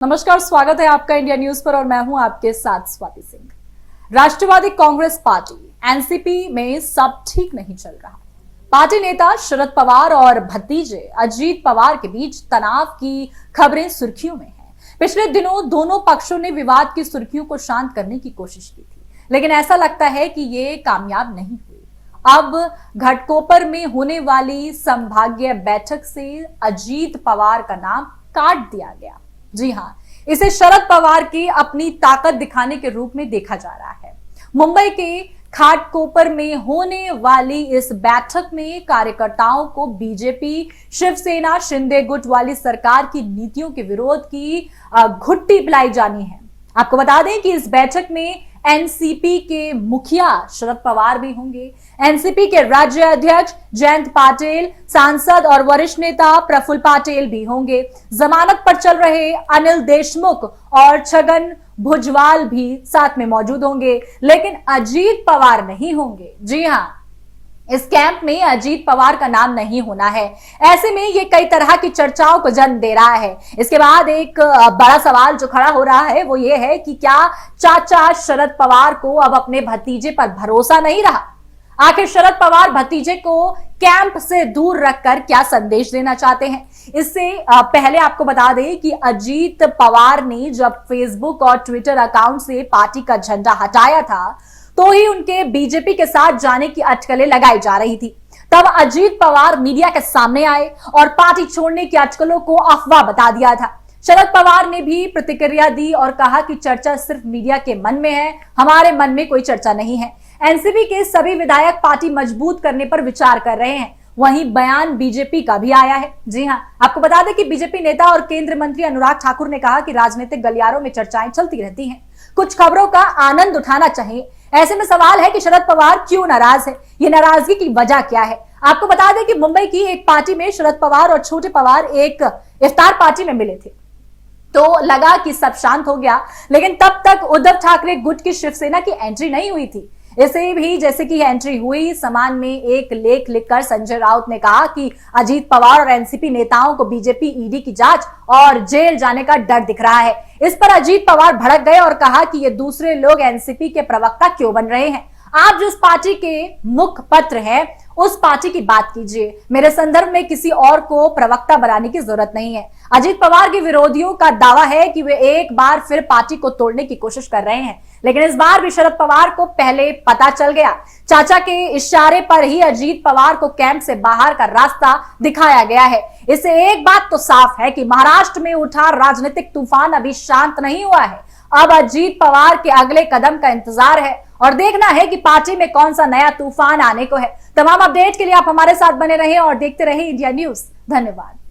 नमस्कार, स्वागत है आपका इंडिया न्यूज पर और मैं हूं आपके साथ स्वाति सिंह। राष्ट्रवादी कांग्रेस पार्टी एनसीपी में सब ठीक नहीं चल रहा। पार्टी नेता शरद पवार और भतीजे अजीत पवार के बीच तनाव की खबरें सुर्खियों में हैं। पिछले दिनों दोनों पक्षों ने विवाद की सुर्खियों को शांत करने की कोशिश की थी, लेकिन ऐसा लगता है कि ये कामयाब नहीं हुई। अब घाटकोपर में होने वाली संभागीय बैठक से अजीत पवार का नाम काट दिया गया। जी हां, इसे शरद पवार की अपनी ताकत दिखाने के रूप में देखा जा रहा है। मुंबई के घाटकोपर में होने वाली इस बैठक में कार्यकर्ताओं को बीजेपी, शिवसेना, शिंदे गुट वाली सरकार की नीतियों के विरोध की घुट्टी पिलाई जानी है। आपको बता दें कि इस बैठक में एनसीपी के मुखिया शरद पवार भी होंगे, एनसीपी के राज्य अध्यक्ष जयंत पाटिल, सांसद और वरिष्ठ नेता प्रफुल्ल पटेल भी होंगे। जमानत पर चल रहे अनिल देशमुख और छगन भुजबल भी साथ में मौजूद होंगे, लेकिन अजीत पवार नहीं होंगे। जी हां, इस कैंप में अजीत पवार का नाम नहीं होना है। ऐसे में ये कई तरह की चर्चाओं को जन्म दे रहा है। इसके बाद एक बड़ा सवाल जो खड़ा हो रहा है वो ये है कि क्या चाचा शरद पवार को अब अपने भतीजे पर भरोसा नहीं रहा? आखिर शरद पवार भतीजे को कैंप से दूर रखकर क्या संदेश देना चाहते हैं? इससे पहले आपको बता दें कि अजीत पवार ने जब फेसबुक और ट्विटर अकाउंट से पार्टी का झंडा हटाया था तो ही उनके बीजेपी के साथ जाने की अटकलें लगाई जा रही थी। तब अजीत पवार मीडिया के सामने आए और पार्टी छोड़ने की अटकलों को अफवाह बता दिया था। शरद पवार ने भी प्रतिक्रिया दी और कहा कि चर्चा सिर्फ मीडिया के मन में है, हमारे मन में कोई चर्चा नहीं है। एनसीपी के सभी विधायक पार्टी मजबूत करने पर विचार कर रहे हैं। वहीं बयान बीजेपी का भी आया है। जी हां, आपको बता दें कि बीजेपी नेता और केंद्रीय मंत्री अनुराग ठाकुर ने कहा कि राजनीतिक गलियारों में चर्चाएं चलती रहती हैं, कुछ खबरों का आनंद उठाना चाहिए। ऐसे में सवाल है कि शरद पवार क्यों नाराज है, ये नाराजगी की वजह क्या है? आपको बता दें कि मुंबई की एक पार्टी में शरद पवार और छोटे पवार एक इफ्तार पार्टी में मिले थे, तो लगा कि सब शांत हो गया, लेकिन तब तक उद्धव ठाकरे गुट की शिवसेना की एंट्री नहीं हुई थी। इसे भी जैसे कि एंट्री हुई, समान में एक लेख लिखकर संजय राउत ने कहा कि अजीत पवार और एनसीपी नेताओं को बीजेपी ईडी की जांच और जेल जाने का डर दिख रहा है। इस पर अजीत पवार भड़क गए और कहा कि ये दूसरे लोग एनसीपी के प्रवक्ता क्यों बन रहे हैं? आप जिस पार्टी के मुखपत्र हैं उस पार्टी की बात कीजिए, मेरे संदर्भ में किसी और को प्रवक्ता बनाने की जरूरत नहीं है। अजीत पवार के विरोधियों का दावा है कि वे एक बार फिर पार्टी को तोड़ने की कोशिश कर रहे हैं, लेकिन इस बार भी शरद पवार को पहले पता चल गया। चाचा के इशारे पर ही अजीत पवार को कैंप से बाहर का रास्ता दिखाया गया है। इससे एक बात तो साफ है कि महाराष्ट्र में उठा राजनीतिक तूफान अभी शांत नहीं हुआ है। अब अजीत पवार के अगले कदम का इंतजार है और देखना है कि पार्टी में कौन सा नया तूफान आने को है। तमाम अपडेट के लिए आप हमारे साथ बने रहें और देखते रहें इंडिया न्यूज। धन्यवाद।